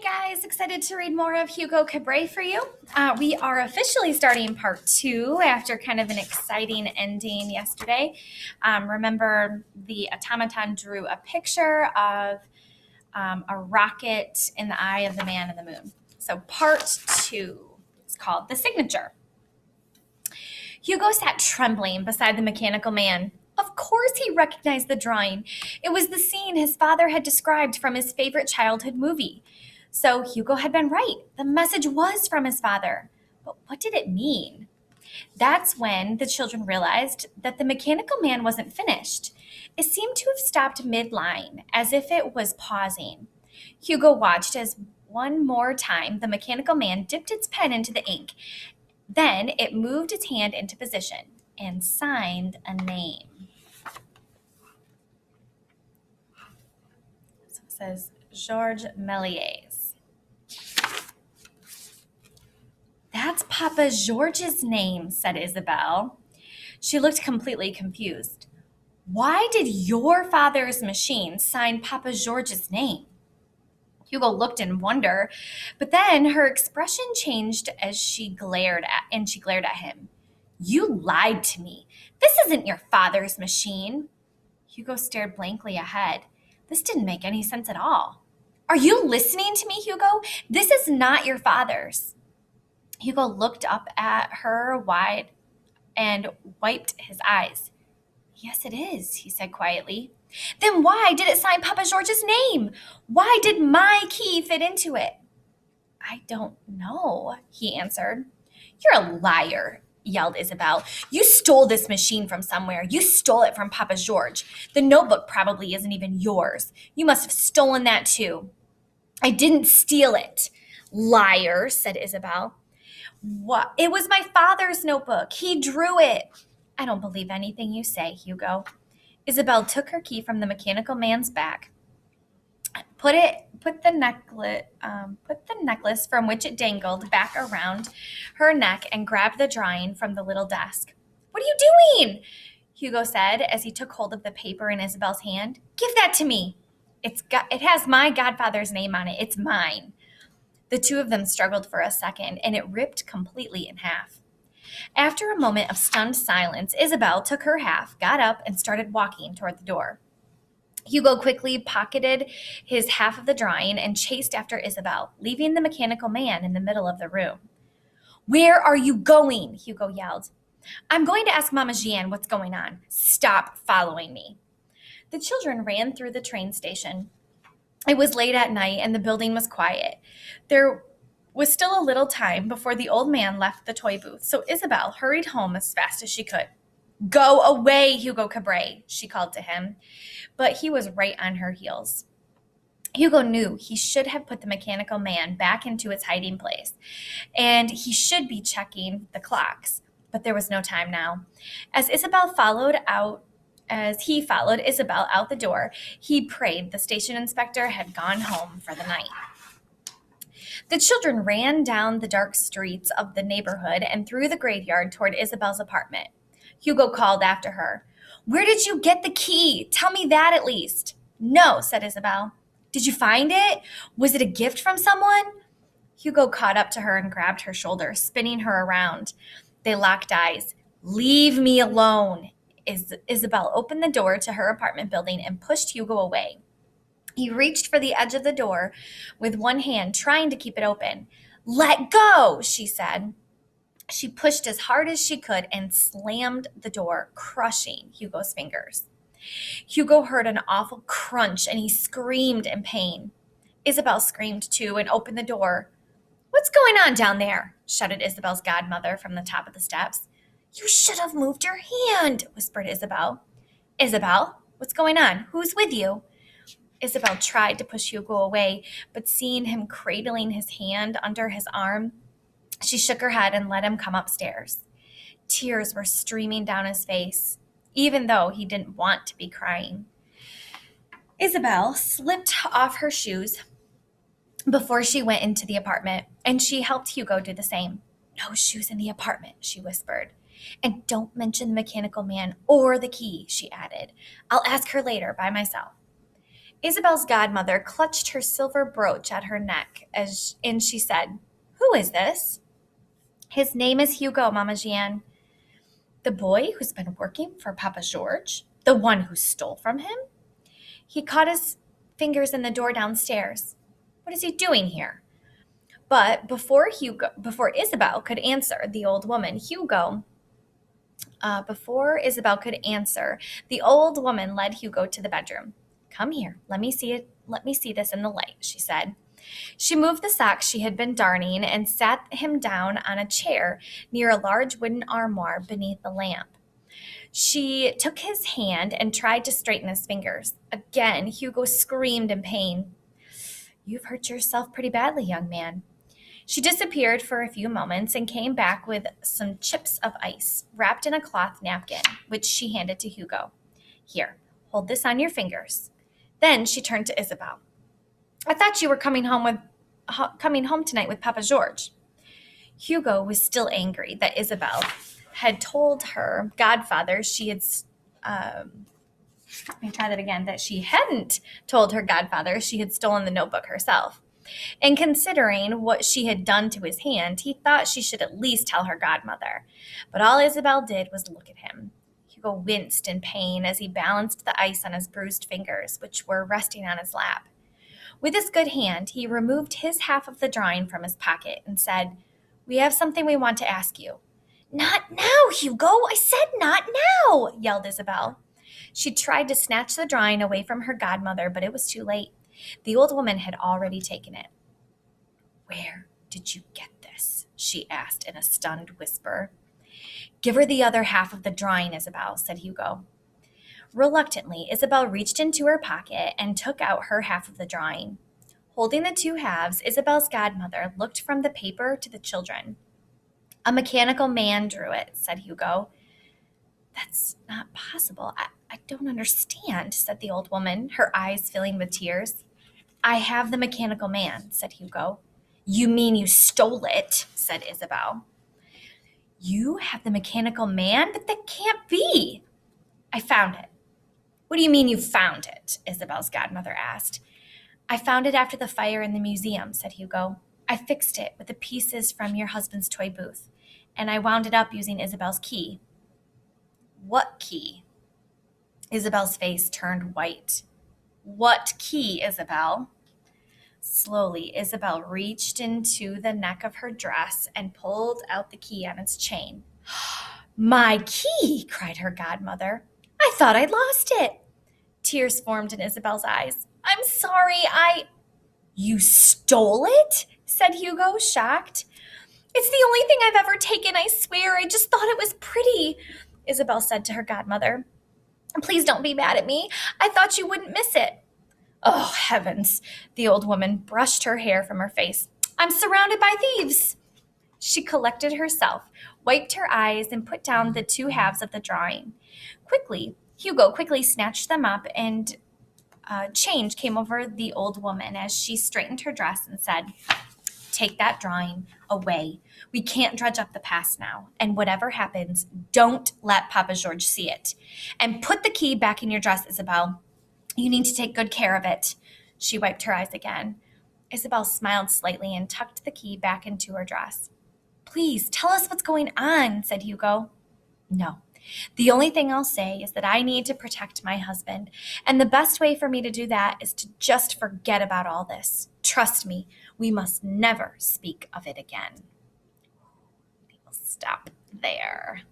Guys, excited to read more of Hugo Cabret for you. We are officially starting part 2 after kind of an exciting ending yesterday. Remember, the automaton drew a picture of a rocket in the eye of the man in the moon. So part 2 is called The Signature. Hugo sat trembling beside the mechanical man. Of course he recognized the drawing. It was the scene his father had described from his favorite childhood movie. So Hugo had been right. The message was from his father. But what did it mean? That's when the children realized that the mechanical man wasn't finished. It seemed to have stopped mid-line, as if it was pausing. Hugo watched as one more time the mechanical man dipped its pen into the ink. Then it moved its hand into position and signed a name. So it says Georges Méliès. That's Papa George's name, said Isabel. She looked completely confused. Why did your father's machine sign Papa George's name? Hugo looked in wonder, but then her expression changed as she glared at him. You lied to me. This isn't your father's machine. Hugo stared blankly ahead. This didn't make any sense at all. Are you listening to me, Hugo? This is not your father's. Hugo looked up at her wide and wiped his eyes. Yes, it is, he said quietly. Then why did it sign Papa George's name? Why did my key fit into it? I don't know, he answered. You're a liar, yelled Isabel. You stole this machine from somewhere. You stole it from Papa George. The notebook probably isn't even yours. You must have stolen that too. I didn't steal it. Liar, said Isabel. What? It was my father's notebook. He drew it. I don't believe anything you say, Hugo. Isabel took her key from the mechanical man's back, put the necklace from which it dangled back around her neck, and grabbed the drawing from the little desk. What are you doing? Hugo said as he took hold of the paper in Isabel's hand. Give that to me. It has my godfather's name on it. It's mine. The two of them struggled for a second, and it ripped completely in half. After a moment of stunned silence, Isabel took her half, got up, and started walking toward the door. Hugo quickly pocketed his half of the drawing and chased after Isabel, leaving the mechanical man in the middle of the room. Where are you going? Hugo yelled. I'm going to ask Mama Jeanne what's going on. Stop following me. The children ran through the train station. It was late at night and the building was quiet. There was still a little time before the old man left the toy booth, so Isabel hurried home as fast as she could. Go away, Hugo Cabret, she called to him, but he was right on her heels. Hugo knew he should have put the mechanical man back into its hiding place, and he should be checking the clocks, but there was no time now. As he followed Isabel out the door, he prayed the station inspector had gone home for the night. The children ran down the dark streets of the neighborhood and through the graveyard toward Isabel's apartment. Hugo called after her. Where did you get the key? Tell me that at least. No, said Isabel. Did you find it? Was it a gift from someone? Hugo caught up to her and grabbed her shoulder, spinning her around. They locked eyes. Leave me alone. Isabel opened the door to her apartment building and pushed Hugo away. He reached for the edge of the door with one hand, trying to keep it open. Let go, she said. She pushed as hard as she could and slammed the door, crushing Hugo's fingers. Hugo heard an awful crunch and he screamed in pain. Isabel screamed too and opened the door. What's going on down there? Shouted Isabel's godmother from the top of the steps. You should have moved your hand, whispered Isabel. Isabel, what's going on? Who's with you? Isabel tried to push Hugo away, but seeing him cradling his hand under his arm, she shook her head and let him come upstairs. Tears were streaming down his face, even though he didn't want to be crying. Isabel slipped off her shoes before she went into the apartment, and she helped Hugo do the same. No shoes in the apartment, she whispered. And don't mention the mechanical man or the key, she added. I'll ask her later by myself. Isabel's godmother clutched her silver brooch at her neck and she said, "Who is this?" "His name is Hugo, Mama Jeanne." "The boy who's been working for Papa George? The one who stole from him?" He caught his fingers in the door downstairs. "What is he doing here?" But before Isabel could answer, the old woman, before Isabel could answer, the old woman led Hugo to the bedroom. "Come here, let me see it. Let me see this in the light," she said. She moved the socks she had been darning and sat him down on a chair near a large wooden armoire beneath the lamp. She took his hand and tried to straighten his fingers. Again, Hugo screamed in pain. "You've hurt yourself pretty badly, young man." She disappeared for a few moments and came back with some chips of ice wrapped in a cloth napkin, which she handed to Hugo. "Here, hold this on your fingers." Then she turned to Isabel. "I thought you were coming home tonight with Papa George." Hugo was still angry that Isabel had told her godfather that she hadn't told her godfather she had stolen the notebook herself. And considering what she had done to his hand, he thought she should at least tell her godmother. But all Isabel did was look at him. Hugo winced in pain as he balanced the ice on his bruised fingers, which were resting on his lap. With his good hand, he removed his half of the drawing from his pocket and said, "We have something we want to ask you." "Not now, Hugo! I said not now!" yelled Isabel. She tried to snatch the drawing away from her godmother, but it was too late. The old woman had already taken it. "Where did you get this?" she asked in a stunned whisper. "Give her the other half of the drawing, Isabel," said Hugo. Reluctantly, Isabel reached into her pocket and took out her half of the drawing. Holding the two halves, Isabel's godmother looked from the paper to the children. "A mechanical man drew it," said Hugo. "That's not possible. I don't understand," said the old woman, her eyes filling with tears. "I have the mechanical man," said Hugo. "You mean you stole it," said Isabel. "You have the mechanical man? But that can't be." "I found it." "What do you mean you found it?" Isabel's godmother asked. "I found it after the fire in the museum," said Hugo. "I fixed it with the pieces from your husband's toy booth, and I wound it up using Isabel's key." "What key?" Isabel's face turned white. "What key, Isabel?" Slowly, Isabel reached into the neck of her dress and pulled out the key on its chain. "My key!" cried her godmother. "I thought I'd lost it." Tears formed in Isabel's eyes. "I'm sorry, You stole it?" said Hugo, shocked. "It's the only thing I've ever taken, I swear. I just thought it was pretty," Isabel said to her godmother. "Please don't be mad at me. I thought you wouldn't miss it." "Oh, heavens!" The old woman brushed her hair from her face. "I'm surrounded by thieves." She collected herself, wiped her eyes, and put down the two halves of the drawing. Hugo quickly snatched them up, and change came over the old woman as she straightened her dress and said, "Take that drawing away. We can't dredge up the past now. And whatever happens, don't let Papa George see it. And put the key back in your dress, Isabel. You need to take good care of it." She wiped her eyes again. Isabel smiled slightly and tucked the key back into her dress. "Please, tell us what's going on," said Hugo. "No. The only thing I'll say is that I need to protect my husband, and the best way for me to do that is to just forget about all this. Trust me, we must never speak of it again." We will stop there.